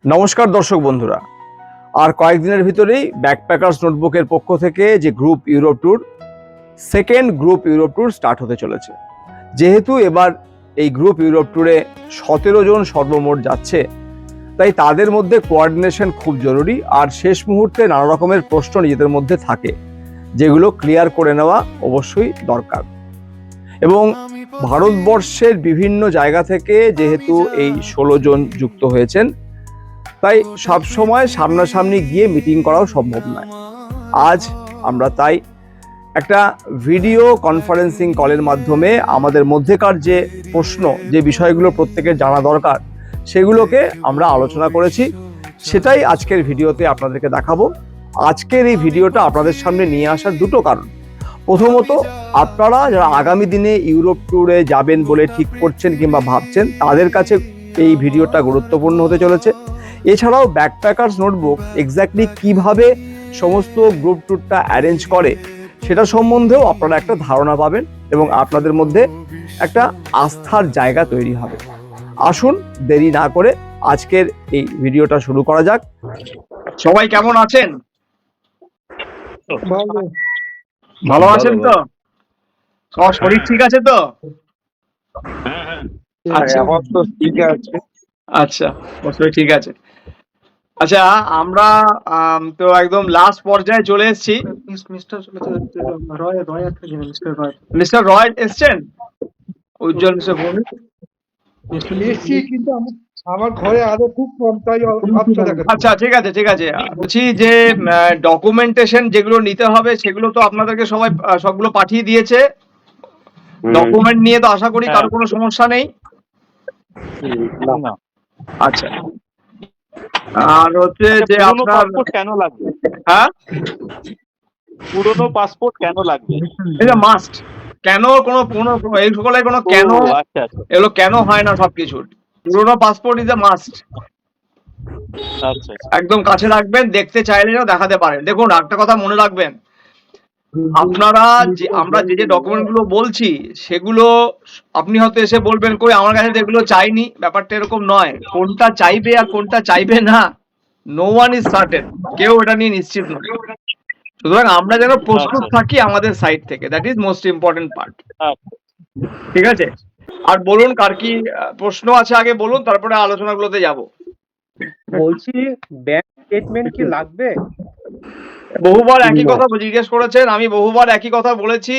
নমস্কার দর্শক বন্ধুরা, আর কয়েকদিনের ভিতরেই ব্যাকপ্যাকার্স নোটবুকের পক্ষ থেকে যে group Europe tour, second group Europe tour start হতে চলেছে। যেহেতু এবার এই গ্রুপ ইউরোপ ট্যুরে 17 জন সর্বমোট যাচ্ছে, তাই তাদের মধ্যে কোঅর্ডিনেশন খুব জরুরি। আর শেষ মুহূর্তে নানা রকমের প্রশ্ন নিজেদের মধ্যে থাকে, যেগুলো ক্লিয়ার করে নেওয়া অবশ্যই দরকার। এবং ভারতবর্ষের বিভিন্ন জায়গা থেকে যেহেতু এই 16 জন যুক্ত হয়েছেন, তাই সবসময় সামনাসামনি গিয়ে মিটিং করাও সম্ভব নয়। আজ আমরা তাই একটা ভিডিও কনফারেন্সিং কলের মাধ্যমে আমাদের মধ্যেকার যে প্রশ্ন, যে বিষয়গুলো প্রত্যেকের জানা দরকার, সেগুলোকে আমরা আলোচনা করেছি। সেটাই আজকের ভিডিওতে আপনাদেরকে দেখাবো। আজকের এই ভিডিওটা আপনাদের সামনে নিয়ে আসার দুটো কারণ। প্রথমত, আপনারা যারা আগামী দিনে ইউরোপ ট্যুরে যাবেন বলে ঠিক করছেন কিংবা ভাবছেন, তাদের কাছে এই ভিডিওটা গুরুত্বপূর্ণ হতে চলেছে। এছাড়াও ব্যাকপ্যাকার্স নোটবুক এক্স্যাক্টলি কিভাবে সমস্ত গ্রুপ ট্যুরটা অ্যারেঞ্জ করে সেটা সম্বন্ধেও আপনারা একটা ধারণা পাবেন এবং আপনাদের মধ্যে একটা আস্থার জায়গা তৈরি হবে। আসুন দেরি না করে আজকের এই ভিডিওটা শুরু করা যাক। সবাই কেমন আছেন? ভালো আছেন তো? সবার শরীর ঠিক আছে তো? আচ্ছা আচ্ছা, শরীর ঠিক আছে। আচ্ছা, আমরা তো একদম লাস্ট পর্যায়ে চলে এসেছি। মিস্টার রয় এসছেন? উজ্জ্বল মিস্টার ভৌমিক এসছি, কিন্তু আমার ঘরে আলো খুব কম, তাই আবছা দেখাচ্ছে। আচ্ছা, ঠিক আছে ঠিক আছে। বলছি যে ডকুমেন্টেশন যেগুলো নিতে হবে সেগুলো তো আপনাদেরকে সবাই সবগুলো পাঠিয়ে দিয়েছে। ডকুমেন্ট নিয়ে তো আশা করি কারো কোনো সমস্যা নেই। না। আচ্ছা, আর হচ্ছে যে পুরনো আপনার পাসপোর্ট কেন লাগবে? হ্যাঁ, পুরনো পাসপোর্ট কেন লাগবে? এটা মাস্ট। কেন কোনো কোনো এই সকলের কোনো কেন, আচ্ছা আচ্ছা এগুলো কেন হয় না সবকিছু। পুরোনো পাসপোর্ট ইজ এ মাস্ট। আচ্ছা আচ্ছা। একদম কাছে রাখবেন, দেখতে চাইলেও দেখাতে পারেন। দেখুন, একটা কথা মনে রাখবেন, আপনারা যে আমরা যে যে ডকুমেন্ট গুলো বলছি সেগুলো আপনি হয়তো এসে বলবেন কই আমার কাছে তো এগুলো চাইনি। ব্যাপারটা এরকম নয়। কোনটা চাইবে আর কোনটা চাইবে না, নো ওয়ান ইজ সার্টেন। কেউ এটা নিয়ে নিশ্চিত নয়। সুতরাং আমরা যেন প্রস্তুত থাকি আমাদের সাইড থেকে, that is most important part. ঠিক আছে? আর বলুন, কার কি প্রশ্ন আছে আগে বলুন, তারপরে আলোচনাগুলোতে যাব। বলছি, ব্যাংক স্টেটমেন্ট কি লাগবে? বহুবার একই কথা জিজ্ঞেস করেছেন, আমি বহুবার একই কথা বলেছি।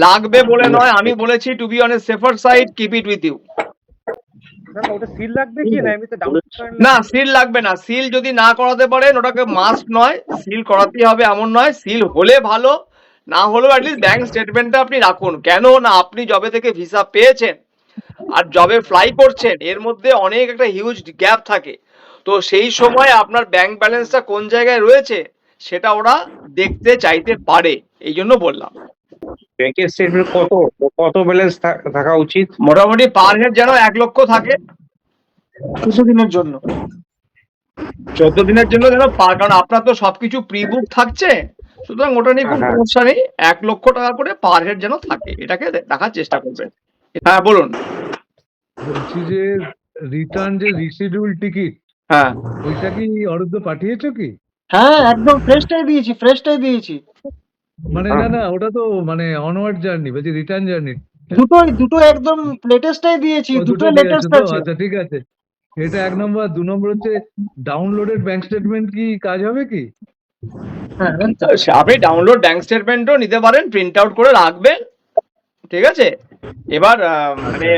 লাগবে বলে নয়, আমি বলেছি to be on a safer side, keep it with you. ওটা সিল লাগবে কি না এমনিতে ডাউনলোড? না, সিল লাগবে না। সিল যদি না করাতে পারেন, ওটাকে মাস্ট নয়, সিল করাতেই হবে এমন নয়। সিল হলে ভালো, না হলেও অ্যাটলিস্ট ব্যাংক স্টেটমেন্টটা আপনি রাখুন। কেন না, আপনি জবে থেকে ভিসা পেয়েছেন আর জবে ফ্লাই করছেন, এর মধ্যে অনেক একটা হিউজ গ্যাপ থাকে। তো সেই সময় আপনার ব্যাংক ব্যালেন্সটা কোন জায়গায় রয়েছে সেটা ওরা দেখতে চাইতে পারে, এই জন্য বললাম। ব্যাংকের স্টেটমেন্ট কত ব্যালেন্স থাকা উচিত? মোটামুটি পার হেড যেন 1 লক্ষ থাকে 14 দিনের জন্য। 14 দিনের জন্য যেন কারণ আপনার তো সবকিছু প্রি বুক থাকছে, সুতরাং ওটা নিয়ে কোনো সমস্যা নেই। 1 লক্ষ টাকা করে পার হেড যেন থাকে, এটাকে দেখার চেষ্টা করবেন। হ্যাঁ বলুন। বলছি যে রিটার্ন যে রিশিডিউল টিকিট, হ্যাঁ ওইটা কি অরুদ্ধ পাঠিয়েছো কি? হ্যাঁ, একদম ফ্রেশটাই দিয়েছি। মানে না ওটা তো মানে অনওয়ার্ড জার্নি, বলছি রিটার্ন জার্নি। দুটো একদম লেটেস্টটাই দিয়েছি, দুটো ঠিক আছে লেটেস্ট তো, আছে। আচ্ছা ঠিক আছে। এটা 1 নম্বর। 2 নম্বর হচ্ছে ডাউনলোডেড ব্যাংক স্টেটমেন্ট কি কাজ হবে কি? হ্যাঁ, আপনি ডাউনলোড ব্যাংক স্টেটমেন্টও নিতে পারেন, প্রিন্ট আউট করে রাখবেন। ঠিক আছে? এবার মানে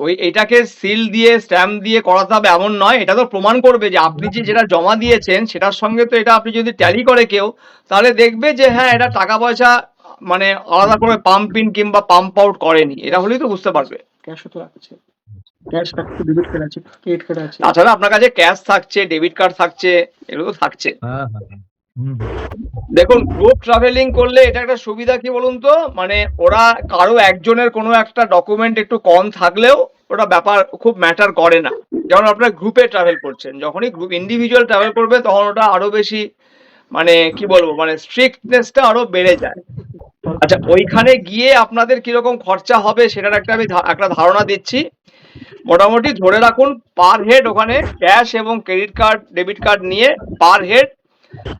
ওই এটাকে সিল দিয়ে স্ট্যাম্প দিয়ে করাতে হবে এমন নয়। এটা তো প্রমাণ করবে যে আপনি যেটা জমা দিয়েছেন সেটার সঙ্গে তো এটা আপনি যদি ট্যালি করে কেউ, তাহলে দেখবে যে হ্যাঁ, এটা টাকা পয়সা মানে আলাদা করে পাম্প ইন কিংবা পাম্প আউট করেনি। এটা হলেই তো বুঝতে পারবে। ক্যাশও তো আছে, ক্যাশ থাকছে, ডেবিট কার্ড আছে, ক্রেডিট কার্ড আছে। তাছাড়া আপনার কাছে ক্যাশ থাকছে, ডেবিট কার্ড থাকছে, এগুলো থাকছে। হ্যাঁ হ্যাঁ হ্যাঁ। দেখুন, গ্রুপ ট্রাভেলিং করলে এটা একটা সুবিধা কি বলুন তো, মানে ওরা কারো একজনের কোনো একটা ডকুমেন্ট একটু কম থাকলেও ওটা ব্যাপার খুব ম্যাটার করে না। যেমন আপনারা গ্রুপে ট্রাভেল করছেন, যখনই গ্রুপ ইন্ডিভিজুয়াল ট্রাভেল করবে তখন ওটা আরো বেশি মানে কি বলবো, মানে স্ট্রিক্টনেসটা আরো বেড়ে যায়। আচ্ছা, ওইখানে গিয়ে আপনাদের কিরকম খরচা হবে সেটার একটা আমি একটা ধারণা দিচ্ছি। মোটামুটি ধরে রাখুন পার হেড ওখানে ক্যাশ এবং ক্রেডিট কার্ড ডেবিট কার্ড নিয়ে পার হেড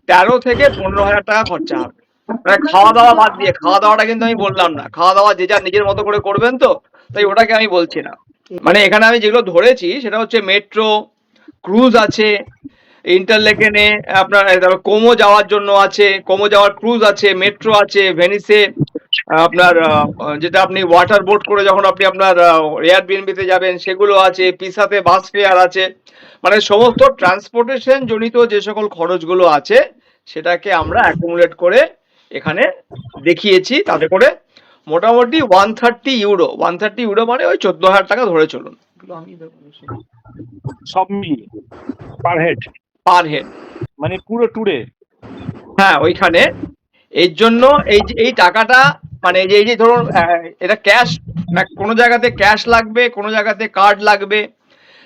13 থেকে 15,000 টাকা খরচা হবে। মানে খাওয়া দাওয়া বাদ দিয়ে, খাওয়া দাওয়াটা কিন্তু আমি বললাম না, খাওয়া দাওয়া যে যার নিজের মতো করে করবেন, তো তাই ওটাকে আমি বলছি না। মানে এখানে আমি যেগুলো ধরেছি সেটা হচ্ছে মেট্রো, ক্রুজ আছে, ইন্টারলেকেনে আপনার কোমো যাওয়ার জন্য আছে, কোমো যাওয়ার ক্রুজ আছে, মেট্রো আছে, ভেনিসে আপনার যেটা আপনি ওয়াটার বোট করে যখন আপনি আপনার এয়ারবিএনবিতে যাবেন সেগুলো আছে, পিসাতে বাস ফেয়ার আছে। মানে সমস্ত ট্রান্সপোর্টেশন জনিত যে সকল খরচগুলো আছে সেটাকে আমরা অ্যাকুমুলেট করে এখানে দেখিয়েছি। তাতে করে মোটামুটি 130 ইউরো, 130 ইউরো মানে ওই 14,000 টাকা ধরে চলুন সব মিলিয়ে পার হেড। পার হেড, মানে পুরো ট্যুরে। হ্যাঁ ওইখানে। এর জন্য এই টাকাটা মানে এই যে ধরুন এটা ক্যাশ, কোনো জায়গাতে ক্যাশ লাগবে, কোনো জায়গাতে কার্ড লাগবে,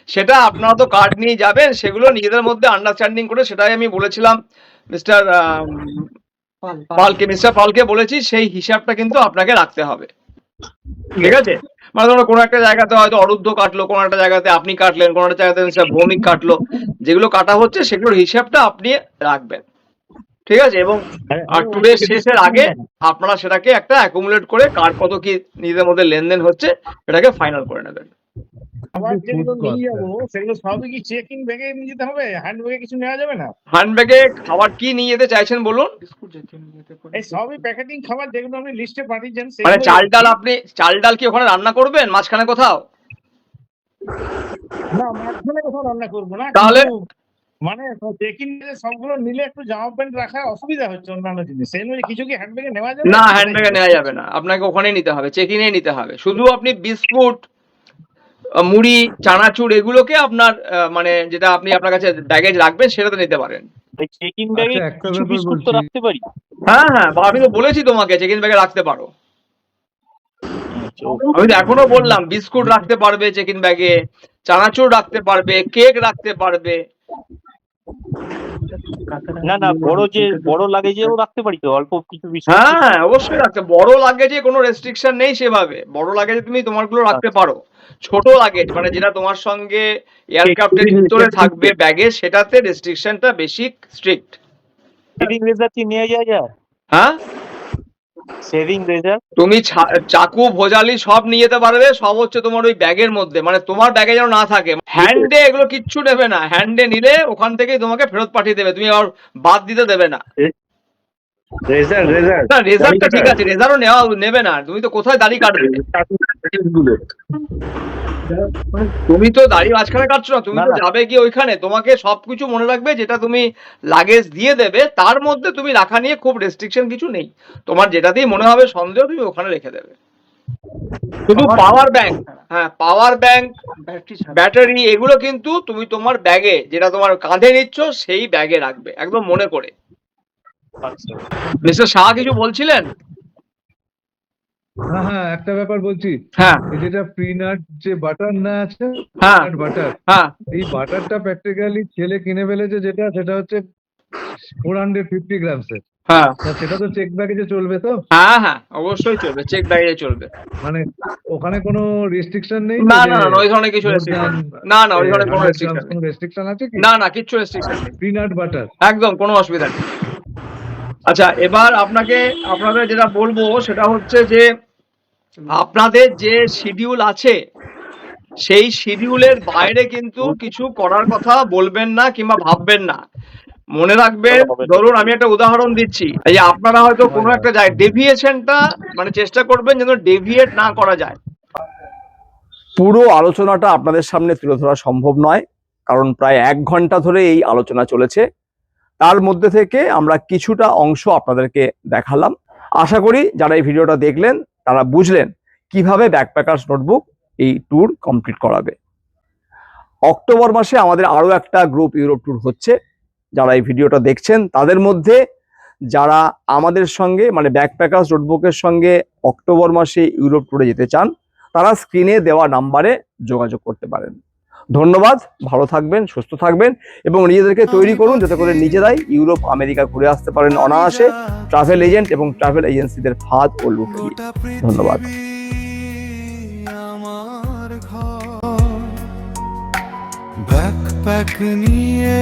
সেটা আপনারা তো কার্ড নিয়ে যাবেন, সেগুলো নিজেদের মধ্যে আন্ডারস্ট্যান্ডিং করে, সেটাই আমি বলেছিলাম মিস্টার পালকে বলেছি, সেই হিসাবটা কিন্তু আপনাকে রাখতে হবে, ঠিক আছে? মানে ধরো কোনো একটা জায়গাতে হয়তো অরুদ্ধ কাটলো, কোনো একটা জায়গাতে আপনি কাটলেন, কোনো একটা জায়গাতে ভৌমিক কাটলো, যেগুলো কাটা হচ্ছে সেগুলোর হিসাবটা আপনি রাখবেন, ঠিক আছে? এবং আর ট্যুরের শেষের আগে আপনারা সেটাকে একটা অ্যাকুমুলেট করে কার কত কি নিজেদের মধ্যে লেনদেন হচ্ছে সেটাকে ফাইনাল করে নেবেন। আবার যেগুলো নিয়ে যাবো সেগুলো সবই কি চেক ইন ব্যাগে নিয়ে যেতে হবে? হ্যান্ড ব্যাগে কিছু নেওয়া যাবে না? হ্যান্ড ব্যাগে খাবার কি নিয়ে যেতে চাইছেন বলুন? এই সবই প্যাকেটিং খাবার যেগুলো আপনি লিস্টে পাঠিয়েছেন মানে সেগুলো। চাল ডাল, আপনি চাল ডাল কি ওখানে রান্না করবেন মাঝখানে কোথাও? না, মাঝখানে কোথাও রান্না করবো না, তাহলে? কিন্তু মানে চেক ইন সবগুলো নিলে একটু জামা প্যান্ট রাখা অসুবিধা হচ্ছে অন্যান্য জিনিস, সেই অনুযায়ী কিছু কি হ্যান্ড ব্যাগে নেওয়া যাবে? না, হ্যান্ড ব্যাগে নেওয়া যাবে না, আপনাকে ওখানেই নিতে হবে, চেক ইনে নিতে হবে। শুধু আপনি বিস্কুট, মুড়ি, চানাচুর এগুলোকে আপনার মানে যেটা আপনি আপনার কাছে ব্যাগেজ রাখবেন সেটাতে নিতে পারেন। চেক ইন ব্যাগে আচ্ছা, একটা কিছু ব্যাপার বিস্কুট তো বলছি। রাখতে পারি। হ্যাঁ হ্যাঁ, আমি তো বলেছি তোমাকে চেক ইন ব্যাগে রাখতে পারো। আমি তো এখনো বললাম বিস্কুট রাখতে পারবে চেক ইন ব্যাগে, চানাচুর রাখতে পারবে, কেক রাখতে পারবে। না না, বড় লাগেজেও রাখতে পারি তো অল্প কিছু বিস্কুট। হ্যাঁ অবশ্যই রাখতে, বড় লাগেজে কোনো রেস্ট্রিকশন নেই সেভাবে, বড় লাগেজে তুমি তোমারগুলো রাখতে পারো। ছোট লাগেজ মানে যেটা তোমার সঙ্গে এয়ারক্রাফটের ভিতরে থাকবে ব্যাগে, সেটাতে রেস্ট্রিকশনটা বেশি স্ট্রিক্ট। সেভিং রেজার কি নিয়ে যাওয়া যায়? হ্যাঁ, সেভিং রেজার তুমি চাকু ভোজালি সব নিয়ে যেতে পারবে, সব হচ্ছে তোমার ওই ব্যাগের মধ্যে, মানে তোমার ব্যাগে যেন না থাকে। হ্যান্ডে এগুলো কিচ্ছু নেবে না, হ্যান্ডে নিলে ওখান থেকেই তোমাকে ফেরত পাঠিয়ে দেবে, তুমি আর বাদ দিতে দেবে না। রেজার না রেজারটা ঠিক আছে, রেজারও নেবে না, তুমি তো কোথায় দাড়ি কাটবে? তুমি তো দাড়ি মাঝখানে কাটছো না, তুমি তো না। যাবে কি ওইখানে, তোমাকে সবকিছু মনে রাখবে, যেটা তুমি লাগেজ দিয়ে দেবে তার মধ্যে তুমি রাখা নিয়ে খুব রেস্ট্রিকশন কিছু নেই। তোমার যেটাতেই মনে হবে সন্দেহ তুমি ওখানে রেখে দেবে। শুধু পাওয়ার ব্যাংক, হ্যাঁ পাওয়ার ব্যাংক, ব্যাটারি এগুলো কিন্তু তুমি তোমার ব্যাগে, যেটা তোমার কাঁধে নিচ্ছ সেই ব্যাগে রাখবে, একদম মনে করে। আচ্ছা, মিস্টার শাহ কিছু বলছিলেন? হ্যাঁ হ্যাঁ, একটা ব্যাপার বলছি। হ্যাঁ এই যেটা পিনাট যে বাটার না আছে, হ্যাঁ বাটার, হ্যাঁ এই বাটারটা প্র্যাকটিক্যালি ছেলে কিনে ফেলেছে, সেটা হচ্ছে 450 গ্রামসের। হ্যাঁ সেটা তো চেক ব্যাগেজে চলবে তো? হ্যাঁ হ্যাঁ অবশ্যই চলবে, চেক ব্যাগে চলবে। মানে ওখানে কোনো রেস্ট্রিকশন নেই? না না না, ওই ধরনের কিছু রেস্ট্রিকশন, না না ওই ধরনের কোনো রেস্ট্রিকশন নেই। রেস্ট্রিকশন আছে কি? না না, কিচ্ছু রেস্ট্রিকশন নেই, পিনাট বাটার একদম কোনো অসুবিধা নেই। আচ্ছা, এবার আপনাদের যেটা বলবো সেটা হচ্ছে যে আপনাদের যে শিডিউল আছে সেই শিডিউলের বাইরে কিন্তু কিছু করার কথা বলবেন না কিংবা ভাববেন না। মনে রাখবেন, ধরুন আমি একটা উদাহরণ দিচ্ছি, এই যে আপনারা হয়তো কোনো একটা জায়গায় ডেভিয়েশনটা মানে চেষ্টা করবেন যেন ডেভিয়েট না করা যায়। পুরো আলোচনাটা আপনাদের সামনে তুলে ধরা সম্ভব নয়, কারণ প্রায় 1 ঘন্টা ধরে এই আলোচনা চলেছে। তার মধ্যে থেকে আমরা কিছুটা অংশ আপনাদেরকে দেখালাম। আশা করি যারা এই ভিডিওটা দেখলেন তারা বুঝলেন কিভাবে ব্যাকপ্যাকার্স নোটবুক এই ট্যুর কমপ্লিট করাবে। অক্টোবর মাসে আমাদের আরো একটা গ্রুপ ইউরোপ ট্যুর হচ্ছে। যারা এই ভিডিওটা দেখছেন তাদের মধ্যে যারা আমাদের সঙ্গে মানে ব্যাকপ্যাকার্স নোটবুকের সঙ্গে অক্টোবর মাসে ইউরোপ ট্যুরে যেতে চান তারা স্ক্রিনে দেওয়া নাম্বারে যোগাযোগ করতে পারেন। ধন্যবাদ, ভালো থাকবেন, সুস্থ থাকবেন এবং নিজেদেরকে তৈরি করুন যাতে করে নিজেরাই ইউরোপ আমেরিকা ঘুরে আসতে পারেন অনায়াসে, ট্রাভেল এজেন্ট এবং ট্রাভেল এজেন্সিদের ফাঁদ ও লুট। ধন্যবাদ। ব্যাকপ্যাক নিয়ে